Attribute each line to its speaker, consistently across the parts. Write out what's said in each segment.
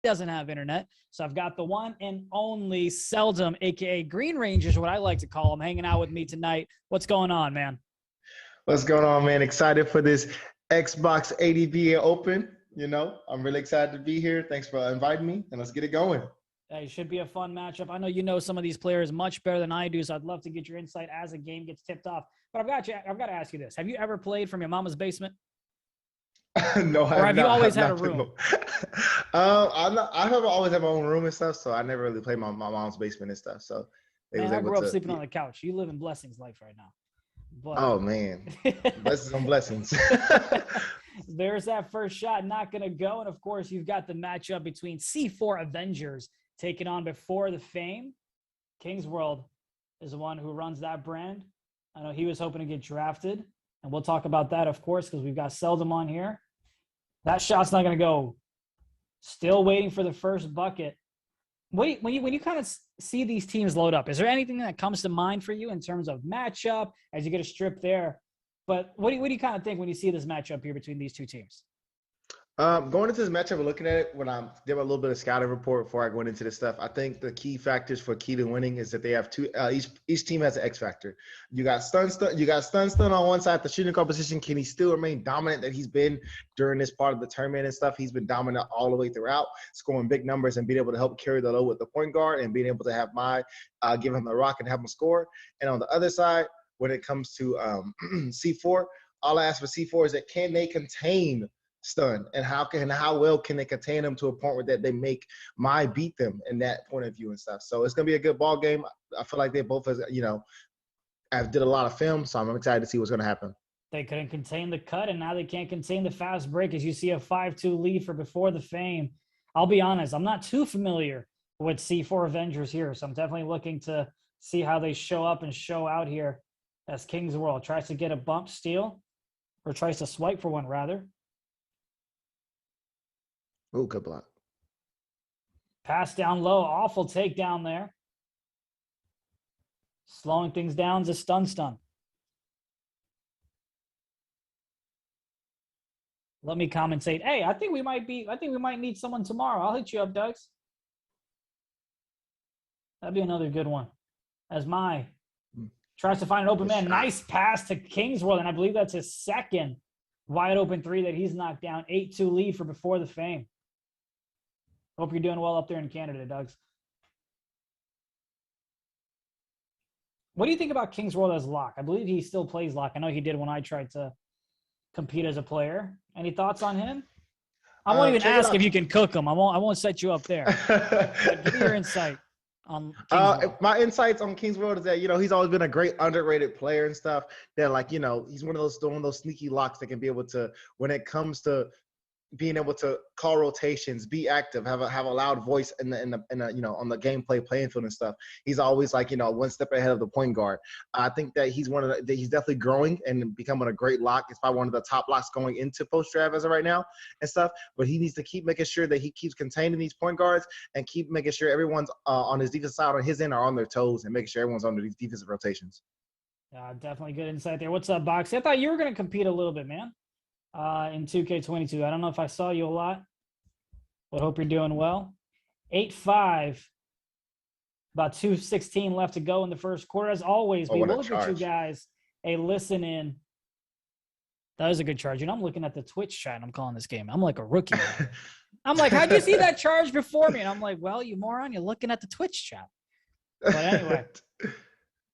Speaker 1: doesn't have internet. So I've got the one and only Seldom, aka Green Rangers, what I like to call him, hanging out with me tonight. What's going on, man?
Speaker 2: What's going on, man? Excited for this Xbox ADBA Open. You know, I'm really excited to be here. Thanks for inviting me, and let's get it going.
Speaker 1: It should be a fun matchup. I know you know some of these players much better than I do, so I'd love to get your insight as a game gets tipped off. But I've got to ask you this: have you ever played from your mama's basement?
Speaker 2: No,
Speaker 1: or have you always had a room?
Speaker 2: I have always had my own room and stuff, so I never really played my mom's basement and stuff. So
Speaker 1: man, I grew up sleeping on the couch. You live in blessings life right now. But,
Speaker 2: oh man, blessings on blessings.
Speaker 1: There's that first shot, not going to go. And of course, you've got the matchup between C4 Avengers taking on Before the Fame. KingsWorld is the one who runs that brand. I know he was hoping to get drafted, and we'll talk about that, of course, because we've got Seldom on here. That shot's not going to go. Still waiting for the first bucket. When you kind of see these teams load up, is there anything that comes to mind for you in terms of matchup as you get a strip there? But what do you kind of think when you see this matchup here between these two teams?
Speaker 2: Going into this matchup and looking at it, when I did a little bit of scouting report before I went into this stuff, I think the key factors for key to winning is that they have two. Each team has an X factor. You got StunStun on one side, the shooting guard position. Can he still remain dominant that he's been during this part of the tournament and stuff? He's been dominant all the way throughout, scoring big numbers and being able to help carry the load with the point guard and being able to have give him the rock and have him score. And on the other side, when it comes to C4, all I ask for C4 is that can they contain Stun, and how well can they contain them to a point where that they make beat them in that point of view and stuff. So it's gonna be a good ball game. I feel like they both, have did a lot of film, so I'm excited to see what's gonna happen.
Speaker 1: They couldn't contain the cut, and now they can't contain the fast break as you see a 5-2 lead for Before the Fame. I'll be honest, I'm not too familiar with C4 Avengers here, so I'm definitely looking to see how they show up and show out here as KingsWorld tries to get a bump steal, or tries to swipe for one rather.
Speaker 2: Oh, good block.
Speaker 1: Pass down low. Awful takedown there. Slowing things down to StunStun. Let me commentate. Hey, I think we might need someone tomorrow. I'll hit you up, Dugs. That'd be another good one. As tries to find an open man. Nice pass to KingsWorld, and I believe that's his second wide open three that he's knocked down. 8-2 lead for Before the Fame. Hope you're doing well up there in Canada, Dugs. What do you think about KingsWorld as lock? I believe he still plays lock. I know he did when I tried to compete as a player. Any thoughts on him? I won't even ask if you can cook him. I won't set you up there. Give me your insight on KingsWorld.
Speaker 2: My insights on KingsWorld is that, he's always been a great underrated player and stuff. That he's one of those sneaky locks that can be able to, when it comes to being able to call rotations, be active, have a loud voice in the on the gameplay playing field and stuff. He's always one step ahead of the point guard. I think that he's he's definitely growing and becoming a great lock. It's probably one of the top locks going into post draft as of right now and stuff. But he needs to keep making sure that he keeps containing these point guards and keep making sure everyone's on his defensive side on his end are on their toes and making sure everyone's under these defensive rotations.
Speaker 1: Definitely good insight there. What's up, Boxy? I thought you were going to compete a little bit, man. In 2K22. I don't know if I saw you a lot, but hope you're doing well. 8-5, about 2:16 left to go in the first quarter. As always, we will give you guys a listen in. That was a good charge. I'm looking at the Twitch chat and I'm calling this game. I'm like a rookie. I'm like, how'd you see that charge before me? And I'm like, well, you moron, you're looking at the Twitch chat. But anyway,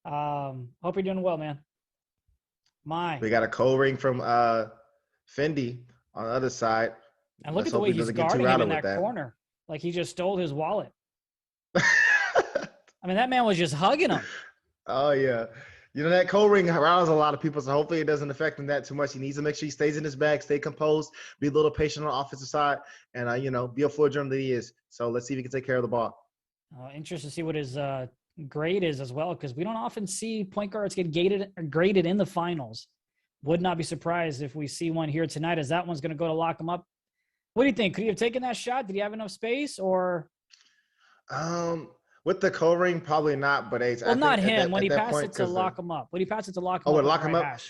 Speaker 1: hope you're doing well, man.
Speaker 2: We got a cold ring from Fendi on the other side.
Speaker 1: And look at the way he's guarding him in that corner. Like he just stole his wallet. I mean, that man was just hugging him.
Speaker 2: Oh, yeah. That cold ring arouses a lot of people, so hopefully it doesn't affect him that too much. He needs to make sure he stays in his bag, stay composed, be a little patient on the offensive side, and, be a full drum that he is. So let's see if he can take care of the ball.
Speaker 1: Interested to see what his grade is as well, because we don't often see point guards get graded in the finals. Would not be surprised if we see one here tonight, as that one's going to go to lock him up. What do you think? Could he have taken that shot? Did he have enough space, or?
Speaker 2: With the cold ring, probably not. But I think
Speaker 1: not him. When he passed it to lock him up. When he passed it to lock him up.
Speaker 2: Oh, lock him up.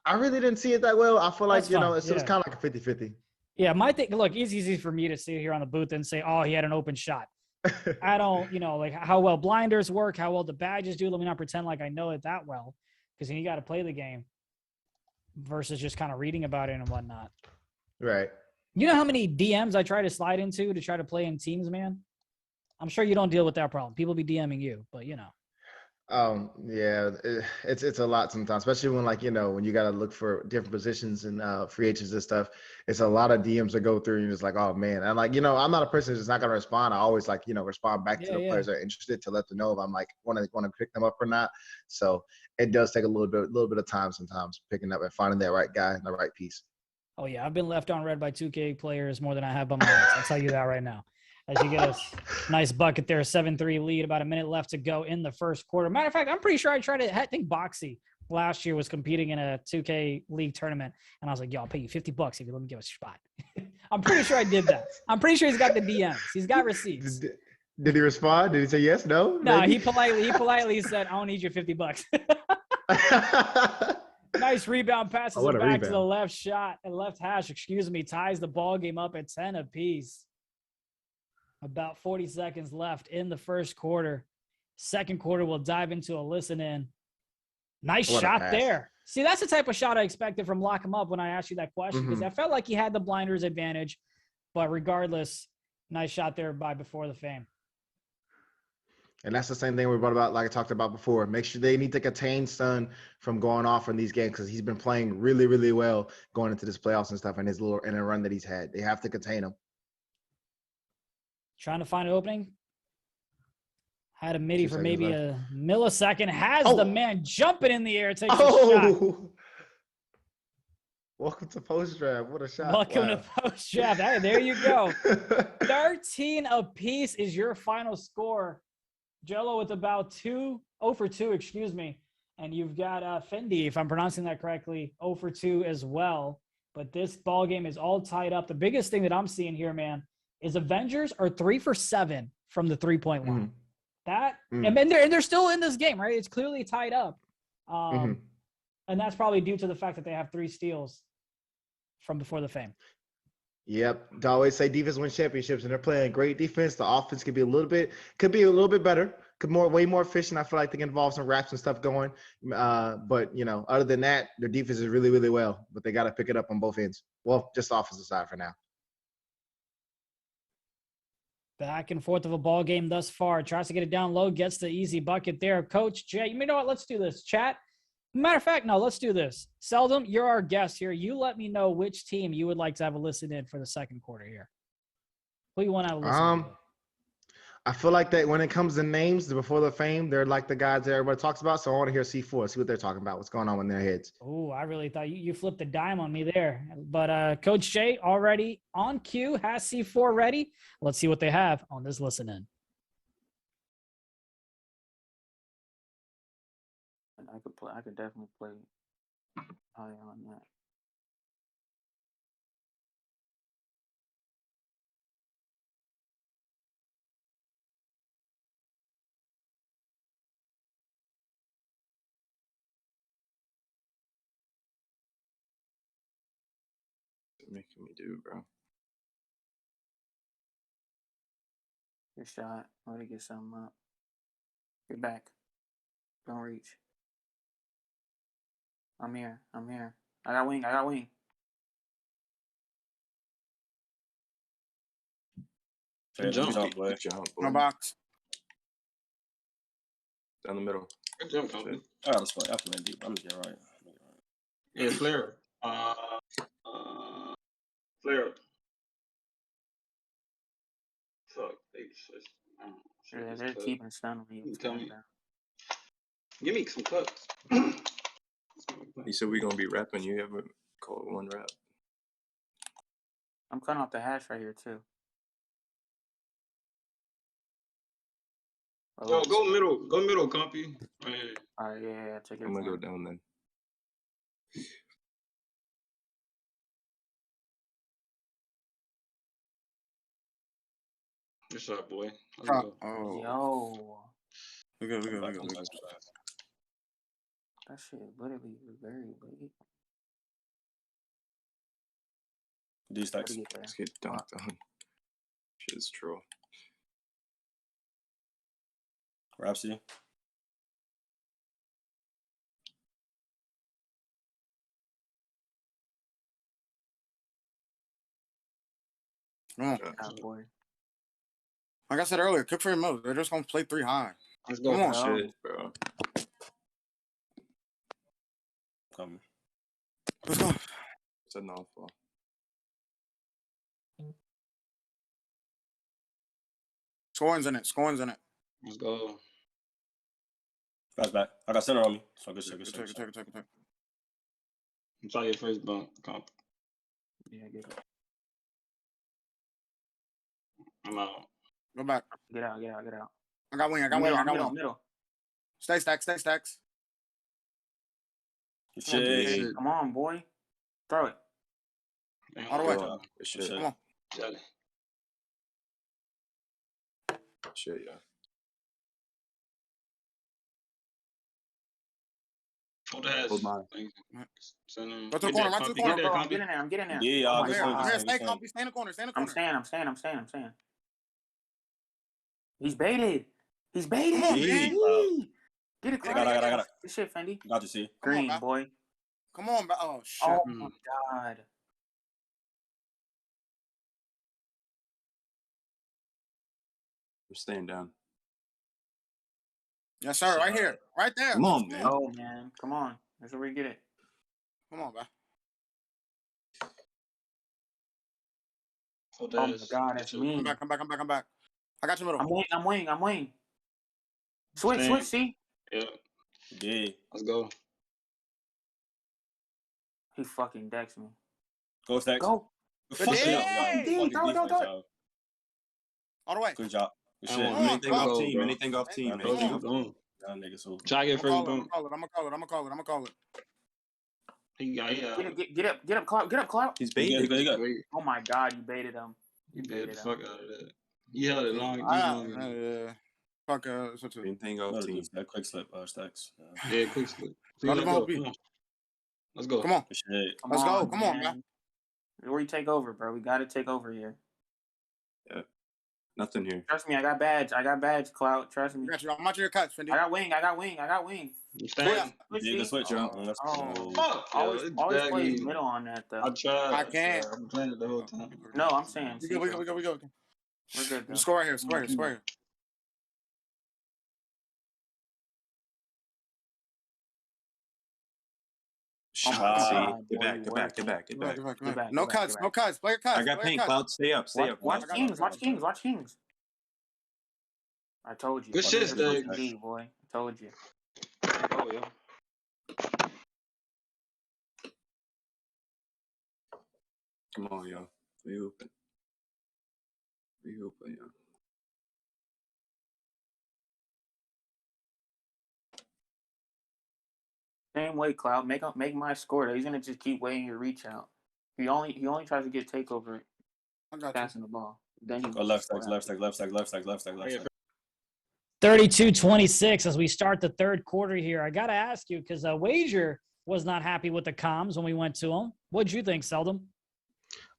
Speaker 2: I really didn't see it that well. I feel like, it was kind of like a 50-50.
Speaker 1: Yeah, my thing. Look, it's easy for me to sit here on the booth and say, "Oh, he had an open shot." I don't, like how well blinders work, how well the badges do. Let me not pretend like I know it that well, because you got to play the game versus just kind of reading about it and whatnot.
Speaker 2: Right.
Speaker 1: You know how many DMs I try to slide into to try to play in teams, man? I'm sure you don't deal with that problem. People be DMing you, but
Speaker 2: Yeah, it's a lot sometimes, especially when when you got to look for different positions and free agents and stuff. It's a lot of DMs to go through, and you're just like, oh man. And I'm not a person that's not gonna respond. I always respond back to the players that are interested to let them know if I'm want to pick them up or not. So it does take a little bit of time sometimes picking up and finding that right guy and the right piece.
Speaker 1: Oh yeah, I've been left on red by 2K players more than I have by my ex. I'll tell you that right now. As you get a nice bucket there, 7-3 lead, about a minute left to go in the first quarter. Matter of fact, I'm pretty sure I think Boxy last year was competing in a 2K league tournament, and I was like, yo, I'll pay you $50 if you let me give a spot. I'm pretty sure I did that. I'm pretty sure he's got the DMs. He's got receipts.
Speaker 2: Did he respond? Did he say yes, no?
Speaker 1: No, he politely said, I don't need your $50. Nice rebound, passes it back to the left shot and left hash, ties the ball game up at 10 apiece. About 40 seconds left in the first quarter. Second quarter, we'll dive into a listen in. Nice shot there. See, that's the type of shot I expected from LockEmUp when I asked you that question, because I felt like he had the blinders advantage. But regardless, nice shot there by Before the Fame.
Speaker 2: And that's the same thing we brought about, like I talked about before. Make sure they need to contain Stun from going off in these games, because he's been playing really, really well going into this playoffs and stuff, and in a run that he's had. They have to contain him.
Speaker 1: Trying to find an opening. Had a midi for maybe a millisecond. Has the man jumping in the air. Takes a shot.
Speaker 2: Welcome to post draft. What a shot.
Speaker 1: Welcome to post draft. Hey, there you go. 13 apiece is your final score. Jolo with about 0 for 2, excuse me. And you've got Fendi, if I'm pronouncing that correctly, 0 for 2 as well. But this ball game is all tied up. The biggest thing that I'm seeing here, man, is Avengers are 3 for 7 from the 3-point line. And they're still in this game, right? It's clearly tied up. And that's probably due to the fact that they have 3 steals from Before the Fame.
Speaker 2: Yep. I always say defense wins championships, and they're playing great defense. The offense could be a little bit better, way more efficient. I feel like they can involve some raps and stuff going. But other than that, their defense is really, really well. But they got to pick it up on both ends. Well, just the offensive side for now.
Speaker 1: Back and forth of a ball game thus far. Tries to get it down low, gets the easy bucket there. Coach Jay, you know what? Let's do this. Chat. Matter of fact, no, let's do this. Seldom, you're our guest here. You let me know which team you would like to have a listen in for the second quarter here. Who you want to have a listen to?
Speaker 2: I feel like that when it comes to names, Before the Fame, they're like the guys that everybody talks about. So I want to hear C4, see what they're talking about, what's going on in their heads.
Speaker 1: Oh, I really thought you flipped a dime on me there. But Coach Jay already on cue, has C4 ready. Let's see what they have on this listen in.
Speaker 3: I could definitely play high on that.
Speaker 4: Making me do, bro.
Speaker 3: Good shot. Let it get something up. Get back. Don't reach. I'm here. I got wing.
Speaker 4: Good jump, boy.
Speaker 3: My box.
Speaker 4: Down the middle.
Speaker 5: Good jump, Compy.
Speaker 4: Oh, that's fine. I can deep. I'm just right.
Speaker 5: Yeah, flare. Flare. Fuck, they switched.
Speaker 3: Yeah, they're keeping stun on me.
Speaker 5: Tell me. Give me some cuts.
Speaker 4: You said we're gonna be rapping. You haven't called one rap.
Speaker 3: I'm cutting off the hash right here too.
Speaker 5: Yo, go middle, Compy. Right here.
Speaker 3: All right, yeah, check it.
Speaker 4: I'm gonna go down then.
Speaker 5: Good shot, boy. Let's go.
Speaker 4: Oh,
Speaker 3: Yo,
Speaker 4: we go.
Speaker 3: that shit literally was very late.
Speaker 6: These
Speaker 3: Gotta
Speaker 6: stacks.
Speaker 3: get there.
Speaker 4: Let's get dunked on. Shit's troll.
Speaker 6: Rapsy.
Speaker 7: Come on.
Speaker 3: Oh, boy.
Speaker 7: Like I said earlier, cook for your moves. They're just gonna play 3 high.
Speaker 5: Let's go.
Speaker 7: Come on.
Speaker 3: Oh.
Speaker 4: Shit, bro.
Speaker 6: Coming.
Speaker 7: Let's go.
Speaker 4: It's a no-fall.
Speaker 7: Scoring's in it. Scoring's in it.
Speaker 5: Let's go.
Speaker 6: Pass back. I got center on me. So good shit, good
Speaker 7: Take
Speaker 6: shit.
Speaker 7: it, take it, take it, take it.
Speaker 5: Try your first bump, comp.
Speaker 3: Yeah, get it.
Speaker 5: I'm out.
Speaker 7: Go back.
Speaker 3: Get out, get out, get out.
Speaker 7: I got wing. I got wing. I got
Speaker 3: middle,
Speaker 7: wing.
Speaker 3: middle.
Speaker 7: Stay stacks. Stay stacks.
Speaker 6: Good
Speaker 7: Come on,
Speaker 6: shit.
Speaker 5: shit.
Speaker 3: Come on, boy. Throw it.
Speaker 5: Damn,
Speaker 7: All the way.
Speaker 5: go.
Speaker 4: Good shit.
Speaker 7: Come on.
Speaker 5: Jelly.
Speaker 4: Shit, yeah.
Speaker 5: Hold the ass.
Speaker 4: Hold mine.
Speaker 5: Thank you. Send him.
Speaker 7: Go to the
Speaker 5: Get
Speaker 7: corner,
Speaker 5: that,
Speaker 7: right to the
Speaker 5: Compy.
Speaker 7: corner.
Speaker 5: Get that,
Speaker 3: I'm
Speaker 5: Compy.
Speaker 3: getting there, I'm getting there.
Speaker 6: Yeah,
Speaker 3: Oh
Speaker 6: y'all
Speaker 3: my
Speaker 6: good
Speaker 7: Here,
Speaker 6: swing,
Speaker 3: God.
Speaker 6: good
Speaker 7: here.
Speaker 6: swing,
Speaker 7: Stay
Speaker 6: good
Speaker 7: comfy. Stay in the corner. Stay in the
Speaker 3: I'm
Speaker 7: corner.
Speaker 3: staying. He's baited. He's baited.
Speaker 7: Come on,
Speaker 6: Yeah.
Speaker 7: man.
Speaker 3: Yee. Get it,
Speaker 6: I
Speaker 3: Clout.
Speaker 6: got it.
Speaker 3: Good shit, Fendi.
Speaker 6: Got you, see.
Speaker 7: Come on,
Speaker 3: Green,
Speaker 7: man.
Speaker 3: boy.
Speaker 7: Come on, man. Oh, shit.
Speaker 3: Oh my God.
Speaker 4: I'm staying down.
Speaker 7: Yes, sir. Right here. Right there.
Speaker 4: Come on,
Speaker 7: Let's
Speaker 4: man.
Speaker 7: go.
Speaker 3: Oh man, come on. That's where we get it.
Speaker 7: Come on, man.
Speaker 5: Hold
Speaker 3: Oh
Speaker 5: the
Speaker 3: my
Speaker 5: ass.
Speaker 3: God,
Speaker 5: Get
Speaker 3: that's
Speaker 5: your-
Speaker 7: Come
Speaker 3: mean.
Speaker 7: back. Come back. Come back. Come back. I got your middle.
Speaker 3: I'm wing. Switch,
Speaker 5: Dang.
Speaker 3: see?
Speaker 5: Yeah.
Speaker 6: Yeah.
Speaker 5: Let's go.
Speaker 3: He fucking decks me.
Speaker 6: Go stacks.
Speaker 3: Go.
Speaker 6: Fuck
Speaker 7: Good
Speaker 6: it up,
Speaker 7: day.
Speaker 6: y'all. Fucking
Speaker 3: Throw it.
Speaker 6: defense, y'all.
Speaker 7: All the way.
Speaker 6: Good job. Good
Speaker 5: I
Speaker 6: shit.
Speaker 5: want
Speaker 7: Come on,
Speaker 5: anything
Speaker 7: bro.
Speaker 5: off
Speaker 4: Go,
Speaker 5: team.
Speaker 4: bro.
Speaker 5: Anything off team.
Speaker 6: Come
Speaker 5: Anything
Speaker 7: on.
Speaker 5: off team.
Speaker 6: Y'all niggas who.
Speaker 5: Try to get
Speaker 7: I'm
Speaker 5: first
Speaker 7: gonna
Speaker 5: bump.
Speaker 7: call it. I'm gonna call it.
Speaker 5: He got
Speaker 3: Get up, Clout.
Speaker 4: He's
Speaker 6: He
Speaker 4: baited.
Speaker 6: got.
Speaker 5: Wait.
Speaker 3: Oh my God, you baited him.
Speaker 5: He
Speaker 3: You
Speaker 5: baited
Speaker 3: baited
Speaker 5: the
Speaker 3: him.
Speaker 5: fuck out of that. He held it long.
Speaker 7: Yeah. Fuck. So two.
Speaker 4: Anything off
Speaker 6: No,
Speaker 4: team.
Speaker 6: that quick slip, stacks.
Speaker 5: Yeah, quick slip.
Speaker 7: Let
Speaker 5: Let's
Speaker 7: him
Speaker 5: go.
Speaker 7: help you.
Speaker 5: Come on. Let's go.
Speaker 7: Come on.
Speaker 6: Good shit.
Speaker 3: Come
Speaker 7: Let's go.
Speaker 3: on,
Speaker 7: Come on, man.
Speaker 3: Where you take over, bro? We got to take over here.
Speaker 4: Yeah. Nothing here.
Speaker 3: Trust me, I got badge, Clout. Trust me.
Speaker 7: I got you. I'm out your cuts, Fendi.
Speaker 3: I got wing.
Speaker 5: You staying?
Speaker 3: Switch,
Speaker 6: Yeah, good
Speaker 3: see?
Speaker 6: switch, y'all. That's
Speaker 3: Oh,
Speaker 5: Fuck.
Speaker 3: always
Speaker 5: Yo,
Speaker 3: plays
Speaker 5: it's
Speaker 3: middle on that though.
Speaker 5: I tried.
Speaker 7: I can't.
Speaker 5: I'm playing it the whole time.
Speaker 3: No, I'm saying.
Speaker 7: We go.
Speaker 3: We're good though.
Speaker 7: Score right here. Score here.
Speaker 3: Oh my
Speaker 4: Shot.
Speaker 3: God,
Speaker 4: See?
Speaker 3: boy,
Speaker 4: Get back.
Speaker 7: Get back.
Speaker 3: Get back,
Speaker 7: No
Speaker 3: get back,
Speaker 7: cuts.
Speaker 3: get
Speaker 7: No
Speaker 3: back.
Speaker 7: cuts. Play your cuts.
Speaker 4: I got
Speaker 7: Play your
Speaker 4: pink.
Speaker 7: cuts.
Speaker 4: Cloud, stay up.
Speaker 3: Watch
Speaker 7: got
Speaker 3: Kings.
Speaker 7: it.
Speaker 3: Watch Kings. I told you.
Speaker 5: Good shit,
Speaker 3: This is what
Speaker 5: Stacks.
Speaker 3: you be, boy. I told you.
Speaker 5: Oh, yeah.
Speaker 4: Come on, yo. We open, yo.
Speaker 3: Same way, Cloud. Make my score. He's gonna just keep waiting your reach out. He only tries to get takeover
Speaker 7: I got you.
Speaker 3: passing the ball. Then he
Speaker 6: Go left stacks.
Speaker 1: 32-26 as we start the third quarter here. I got to ask you because Wager was not happy with the comms when we went to him. What'd you think, Seldom?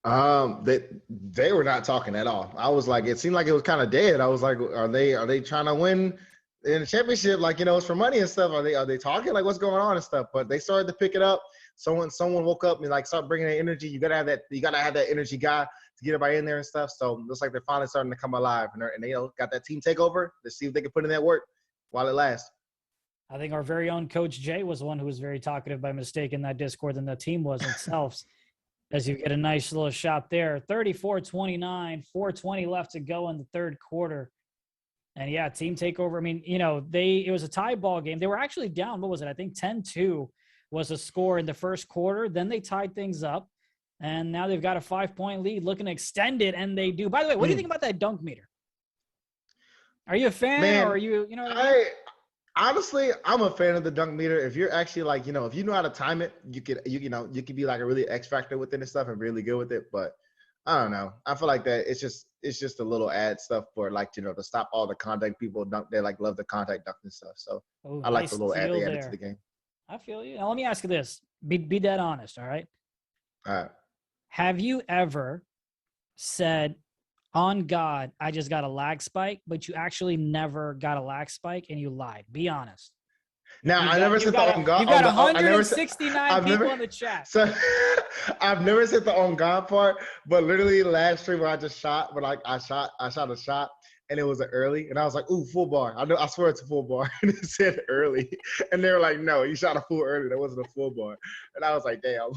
Speaker 2: They were not talking at all. I was like, it seemed like it was kind of dead. I was like, are they trying to win in the championship? Like, it's for money and stuff. Are they talking? Like, what's going on and stuff? But they started to pick it up. Someone woke up and start bringing that energy. You gotta have that energy guy to get everybody in there and stuff. So it looks like they're finally starting to come alive and they got that team takeover. Let's see if they can put in that work while it lasts.
Speaker 1: I think our very own Coach Jay was the one who was very talkative by mistake in that Discord than the team was itself. As you get a nice little shot there. 34-29, 4:20 left to go in the third quarter. And yeah, team takeover. I mean, it was a tie ball game. They were actually down. What was it? I think 10-2 was the score in the first quarter. Then they tied things up. And now they've got a 5-point lead looking to extend it. And they do. By the way, what do you think about that dunk meter? Are you a fan or are you,
Speaker 2: Honestly, I'm a fan of the dunk meter. If you're actually if you know how to time it, you could be like a really X factor within and stuff and really good with it. But I don't know. I feel like that it's just a little ad stuff for to stop all the contact people dunk. They love the contact dunk and stuff. So I like the little ad they added to the game.
Speaker 1: I feel you. Now let me ask you this: be dead honest, all right?
Speaker 2: All right.
Speaker 1: Have you ever said, on God, I just got a lag spike, but you actually never got a lag spike and you lied? Be honest.
Speaker 2: Now,
Speaker 1: You've
Speaker 2: I
Speaker 1: got-
Speaker 2: never
Speaker 1: you've
Speaker 2: said
Speaker 1: got
Speaker 2: the
Speaker 1: a-
Speaker 2: on God.
Speaker 1: You've got
Speaker 2: I never said-
Speaker 1: 169
Speaker 2: I've
Speaker 1: people
Speaker 2: never-
Speaker 1: in the chat.
Speaker 2: So I've never said the on God part, but literally last stream when I just shot, but like I shot a shot and it was an early, and I was like, "Ooh, full bar." I swear it's a full bar, and it said early, and they were like, "No, you shot a full early. That wasn't a full bar." And I was like, "Damn,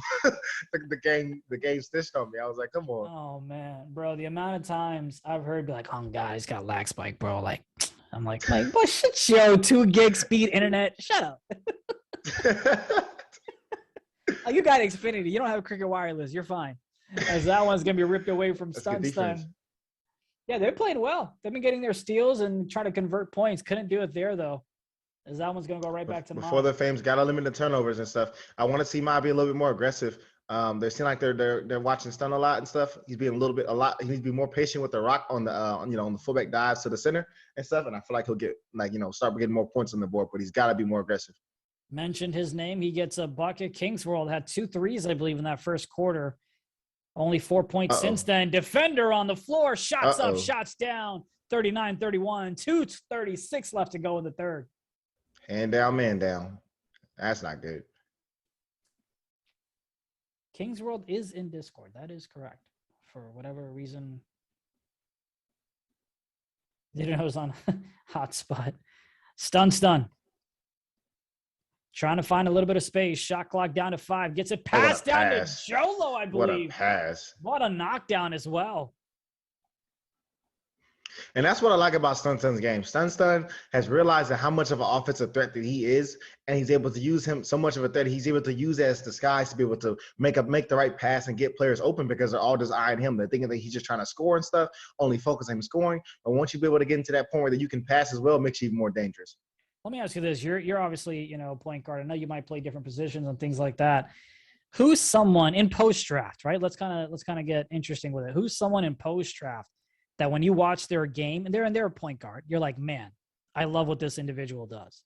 Speaker 2: the game stitched on me." I was like, "Come on."
Speaker 1: Oh man, bro, the amount of times I've heard be like, "Oh God, he's got lag spike, bro." Like, I'm like, but shit, yo, 2 gig speed internet. Shut up. Like, you got Xfinity. You don't have Cricket Wireless. You're fine. As that one's gonna be ripped away from
Speaker 2: That's good defense.
Speaker 1: StunStun. Yeah, they're playing well. They've been getting their steals and trying to convert points. Couldn't do it there though. As that one's gonna go right back to
Speaker 2: Before
Speaker 1: Mom.
Speaker 2: the Fames got to limit the turnovers and stuff. I want to see Ma be a little bit more aggressive. They seem like they're watching Stun a lot and stuff. He's being he needs to be more patient with the rock on the on the fullback dives to the center and stuff. And I feel like he'll get start getting more points on the board, but he's got to be more aggressive.
Speaker 1: Mentioned his name. He gets a bucket. KingsWorld had 2 threes, I believe, in that first quarter. Only 4 points since then. Defender on the floor. Shots up, shots down. 39-31. 2:36 left to go in the third.
Speaker 2: Hand down, man down. That's not good.
Speaker 1: KingsWorld is in Discord. That is correct. For whatever reason. Didn't know it was on hotspot. StunStun. Trying to find a little bit of space. Shot clock down to 5. Gets it passed down to Jolo, I
Speaker 2: What a
Speaker 1: believe.
Speaker 2: pass.
Speaker 1: What a knockdown as well.
Speaker 2: And that's what I like about StunStun's game. StunStun has realized that how much of an offensive threat that he is, and he's able to use him so much of a threat. He's able to use it as disguise to be able to make the right pass and get players open because they're all just eyeing him. They're thinking that he's just trying to score and stuff, only focusing on scoring. But once you be able to get into that point where you can pass as well, it makes you even more dangerous.
Speaker 1: Let me ask you this. You're obviously, point guard. I know you might play different positions and things like that. Who's someone in post draft, right? Let's kind of get interesting with it. Who's someone in post draft that when you watch their game and they're a point guard, you're like, man, I love what this individual does.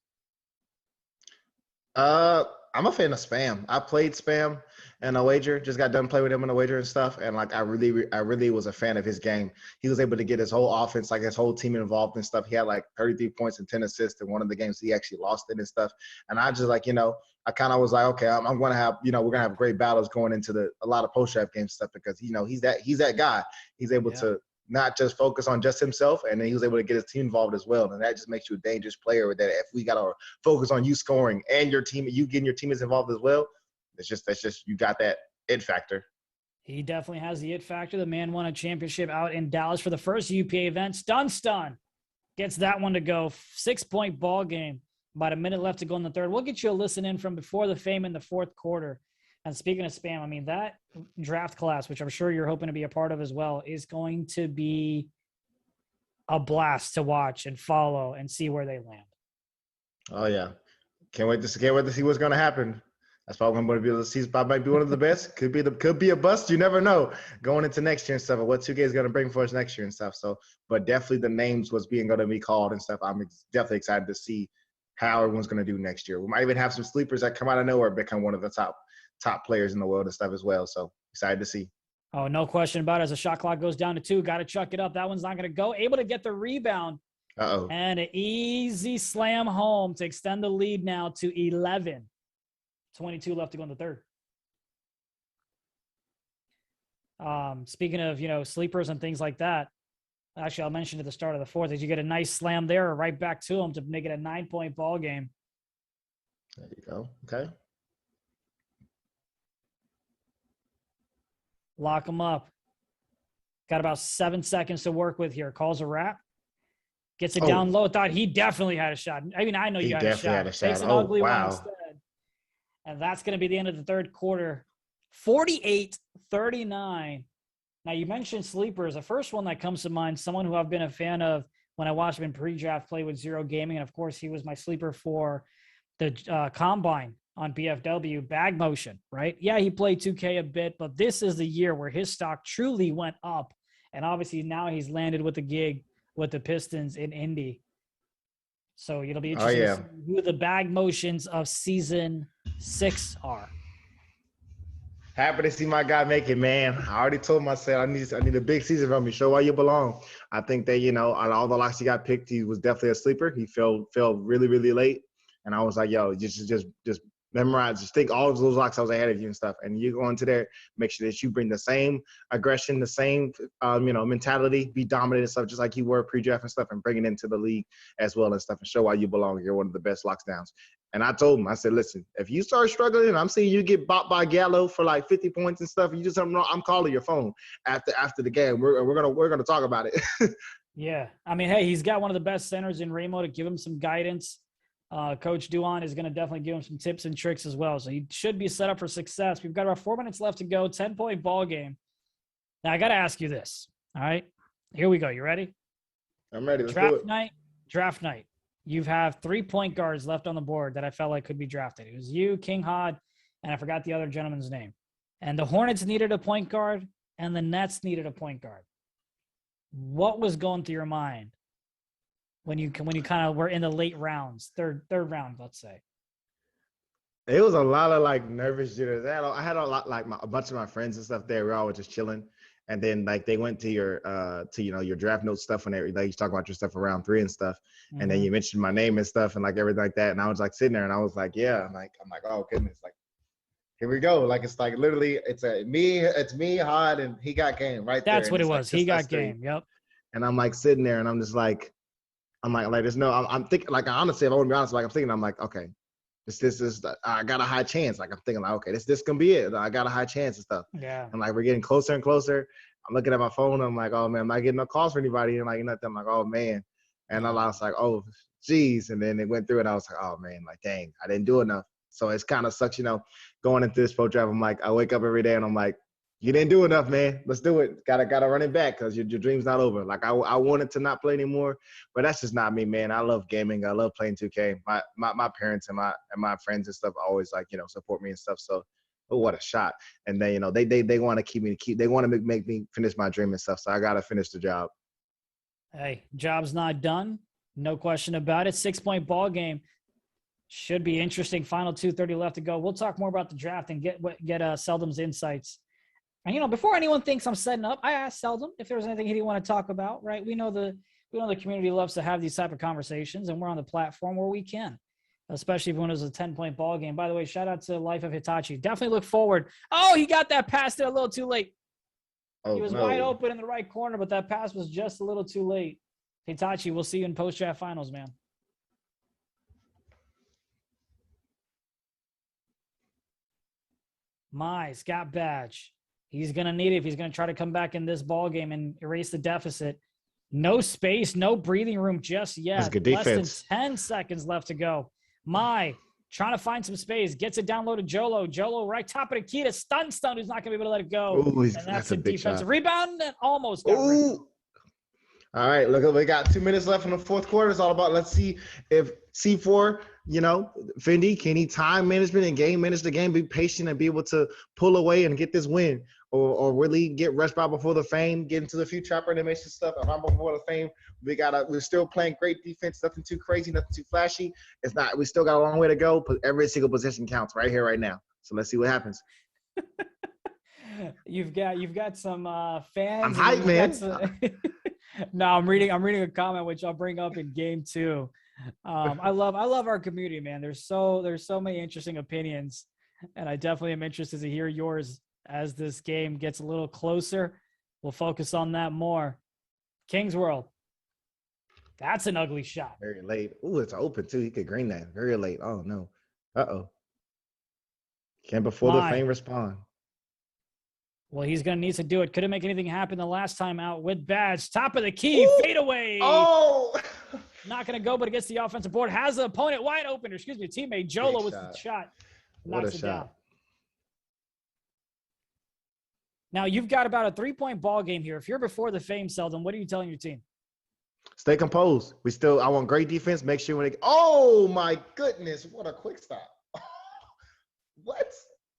Speaker 2: I'm a fan of Spam. I played Spam in a wager. Just got done playing with him in a wager and stuff. And like I really was a fan of his game. He was able to get his whole offense, like his whole team involved and stuff. He had like 33 points and 10 assists in one of the games. He actually lost it and stuff. And I just like, I kind of was like, okay, I'm going to have, we're going to have great battles going into a lot of post draft game stuff because, he's that guy. He's able to not just focus on just himself, and then he was able to get his team involved as well. And that just makes you a dangerous player that if we got to focus on you scoring and your team, you getting your teammates involved as well, that's just you got that it factor.
Speaker 1: He definitely has the it factor. The man won a championship out in Dallas for the first UPA event. StunStun gets that one to go. 6-point ball game. About a minute left to go in the third. We'll get you a listen in from before the Fame in the fourth quarter. And speaking of Spam, I mean, that draft class, which I'm sure you're hoping to be a part of as well, is going to be a blast to watch and follow and see where they land.
Speaker 2: Oh yeah, can't wait to see what's going to happen. That's probably going to be able to see. Might be one of the best. Could be a bust. You never know going into next year and stuff. And what 2K is going to bring for us next year and stuff. So, but definitely the names was going to be called and stuff. I'm definitely excited to see how everyone's going to do next year. We might even have some sleepers that come out of nowhere, become one of the top players in the world and stuff as well. So excited to see.
Speaker 1: Oh, no question about it. As the shot clock goes down to 2, got to chuck it up. That one's not going to go. Able to get the rebound.
Speaker 2: Uh-oh.
Speaker 1: And an easy slam home to extend the lead now to 11. 22 left to go in the third. Speaking of, sleepers and things like that, actually, I'll mention at the start of the fourth, did you get a nice slam there right back to him to make it a 9-point ball game?
Speaker 2: There you go. Okay.
Speaker 1: Lock him up. Got about 7 seconds to work with here. Calls a wrap. Gets it down low. Thought he definitely had a shot. I mean, I know you got a shot. Takes an ugly one instead. And that's going to be the end of the third quarter. 48-39. Now, you mentioned sleepers. The first one that comes to mind, someone who I've been a fan of when I watched him in pre-draft play with Zero Gaming. And, of course, he was my sleeper for the Combine on BFW, Bag Motion, right? Yeah, he played 2K a bit, but this is the year where his stock truly went up. And obviously now he's landed with a gig with the Pistons in Indy. So it'll be interesting to see who the Bag Motions of season 6 are.
Speaker 2: Happy to see my guy make it, man. I already told myself I need a big season from me. Show why you belong. I think that, on all the locks he got picked, he was definitely a sleeper. He fell really, really late. And I was like, yo, just memorize, just think all of those locks I was ahead of you and stuff. And you go into there, make sure that you bring the same aggression, the same, mentality, be dominant and stuff, just like you were pre-draft and stuff, and bring it into the league as well and stuff, and show why you belong. You're one of the best locks downs. And I told him, I said, listen, if you start struggling, and I'm seeing you get bopped by Gallo for like 50 points and stuff, you just I'm calling your phone after the game. We're gonna talk about it.
Speaker 1: Yeah, I mean, hey, he's got one of the best centers in Remo to give him some guidance. Coach Duan is going to definitely give him some tips and tricks as well. So he should be set up for success. We've got about 4 minutes left to go, 10-point ball game. Now, I got to ask you this. All right, here we go. You ready?
Speaker 2: I'm ready. Let's do
Speaker 1: Draft
Speaker 2: it.
Speaker 1: Draft night. You have 3 point guards left on the board that I felt like could be drafted. It was you, King Hod, and I forgot the other gentleman's name. And the Hornets needed a point guard, and the Nets needed a point guard. What was going through your mind when you kind of were in the late rounds, third round, let's say?
Speaker 2: It was a lot of like nervous jitters. I had a lot like a bunch of my friends and stuff there. We all were just chilling, and then like they went to your your draft notes stuff, and they like you talk about your stuff around 3 and stuff, and then you mentioned my name and stuff and like everything like that, and I was like sitting there and I was like, yeah, I'm like oh goodness, like here we go, like it's like literally it's me, Hod, and he got game right there.
Speaker 1: That's what it was. He got game. Yep.
Speaker 2: And I'm like sitting there and I'm just like. I'm like there's no. I'm thinking like honestly, if I want to be honest, like I'm thinking, I'm like okay, this is I got a high chance. Like I'm thinking like okay, this can be it. I got a high chance and stuff.
Speaker 1: Yeah.
Speaker 2: And like we're getting closer and closer. I'm looking at my phone. And I'm like oh man, I'm not getting no calls for anybody and like nothing. I'm like oh man, and I was like oh geez, and then it went through and I was like oh man, like dang, I didn't do enough. So it's kind of sucks, going into this pro draft. I'm like I wake up every day and I'm like. You didn't do enough, man. Let's do it. Gotta run it back because your dream's not over. Like I wanted to not play anymore, but that's just not me, man. I love gaming. I love playing 2K. My parents and my friends and stuff always like support me and stuff. So, what a shot! And then they want to they want to make me finish my dream and stuff. So I gotta finish the job.
Speaker 1: Hey, job's not done. No question about it. 6-point ball game. Should be interesting. Final 2:30 left to go. We'll talk more about the draft and get Seldum's insights. And before anyone thinks I'm setting up, I asked Seldom if there was anything he didn't want to talk about. Right? We know the community loves to have these type of conversations, and we're on the platform where we can, especially when it was a 10-point ball game. By the way, shout out to Life of Hitachi. Definitely look forward. Oh, he got that pass there a little too late. He was wide open in the right corner, but that pass was just a little too late. Hitachi, we'll see you in post-draft finals, man. Scott Badge. He's going to need it if he's going to try to come back in this ball game and erase the deficit. No space, no breathing room just yet.
Speaker 2: That's good defense.
Speaker 1: Less than 10 seconds left to go. Trying to find some space. Gets it down low to Jolo. Jolo right top of the key to StunStun, who's not going to be able to let it go.
Speaker 2: Ooh,
Speaker 1: and that's a defensive rebound and almost got rid.
Speaker 2: All right, look, we got 2 minutes left in the fourth quarter. It's all about, let's see if C4, Fendi, can he time management and game manage the game, be patient and be able to pull away and get this win, or really get rushed by before the fame, get into the few trapper animation stuff, around before the fame. We're still playing great defense, nothing too crazy, nothing too flashy. We still got a long way to go, but every single possession counts right here, right now. So let's see what happens.
Speaker 1: You've got some fans.
Speaker 2: I'm hyped, man.
Speaker 1: No, I'm reading a comment which I'll bring up in game 2. I love our community, man. There's so many interesting opinions, and I definitely am interested to hear yours as this game gets a little closer. We'll focus on that more. KingsWorld. That's an ugly shot.
Speaker 2: Very late. Ooh, it's open too. He could green that. Very late. Oh no. Uh-oh. Can before the fame respond.
Speaker 1: Well, he's going to need to do it. Couldn't make anything happen the last time out with Badge. Top of the key, fade away.
Speaker 2: Oh!
Speaker 1: Not going to go, but it gets the offensive board. Has the opponent wide open. Teammate Jolo with the shot. Knocks it down. Now, you've got about a 3-point ball game here. If you're before the fame, Seldom, what are you telling your team?
Speaker 2: Stay composed. I want great defense. Make sure when oh, my goodness. What a quick stop. What?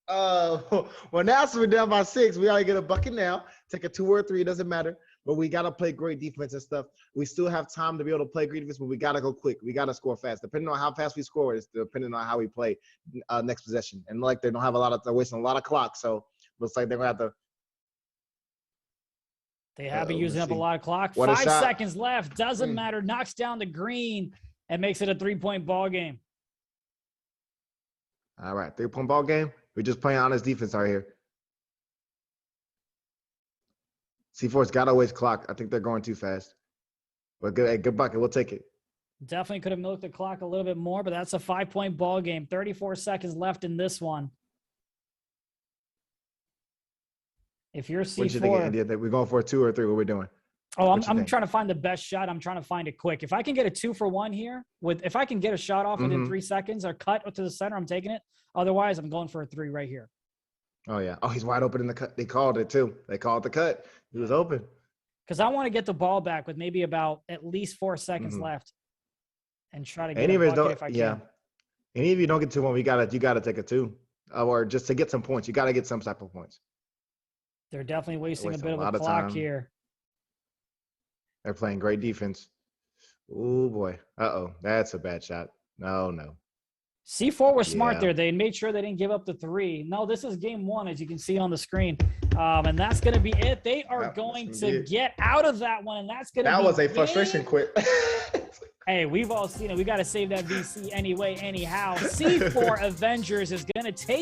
Speaker 2: Well, now since we're down by 6, we gotta get a bucket now. Take a 2 or a 3, it doesn't matter. But we gotta play great defense and stuff. We still have time to be able to play great defense, but we gotta go quick. We gotta score fast. Depending on how fast we score, it's depending on how we play next possession. And like they don't have they're wasting a lot of clock. So Looks like they're gonna have to.
Speaker 1: They have been
Speaker 2: Uh-oh,
Speaker 1: using
Speaker 2: let's
Speaker 1: up a
Speaker 2: see.
Speaker 1: lot of clock.
Speaker 2: What a
Speaker 1: 5
Speaker 2: shot.
Speaker 1: seconds left. Doesn't
Speaker 2: Mm.
Speaker 1: matter. Knocks down the green and makes it a 3-point ball game.
Speaker 2: All right, 3-point ball game. We're just playing honest defense out here. C4's got to waste clock. I think they're going too fast. But good, hey, good bucket. We'll take it.
Speaker 1: Definitely could have milked the clock a little bit more, but that's a 5-point ball game. 34 seconds left in this one. If you're
Speaker 2: What you thinking,
Speaker 1: C4,
Speaker 2: India? That we're going for a 2 or 3? What are we doing?
Speaker 1: oh,
Speaker 2: what you
Speaker 1: I'm
Speaker 2: think?
Speaker 1: trying to find the best shot. I'm trying to find it quick. If I can get a 2-for-1 here, if I can get a shot off within
Speaker 2: Mhm.
Speaker 1: 3 seconds or cut to the center, I'm taking it. Otherwise, I'm going for a 3 right here.
Speaker 2: Oh yeah. Oh, he's wide open in the cut. They called it too. They called the cut. He was open.
Speaker 1: Because I want to get the ball back with maybe about at least 4 seconds
Speaker 2: Mhm.
Speaker 1: left, and try to get
Speaker 2: Any
Speaker 1: a
Speaker 2: of us
Speaker 1: bucket
Speaker 2: don't.
Speaker 1: if I can.
Speaker 2: Yeah. Any of you don't get 2-1, you gotta take a 2, or just to get some points. You gotta get some type of points.
Speaker 1: They're definitely wasting a
Speaker 2: wasting
Speaker 1: bit
Speaker 2: a
Speaker 1: of a
Speaker 2: lot of
Speaker 1: clock
Speaker 2: time.
Speaker 1: here.
Speaker 2: They're playing great defense. Oh boy. Uh-oh. That's a bad shot. No.
Speaker 1: C4 was smart
Speaker 2: Yeah.
Speaker 1: there. They made sure they didn't give up the 3. No, this is game 1, as you can see on the screen. And that's going to be it. They are
Speaker 2: That's
Speaker 1: going
Speaker 2: gonna
Speaker 1: to
Speaker 2: be it.
Speaker 1: get out of that one, and that's going to be
Speaker 2: That was a frustration
Speaker 1: game.
Speaker 2: quit.
Speaker 1: Hey, we've all seen it. We got to save that VC anyway, anyhow. C4 Avengers is going to take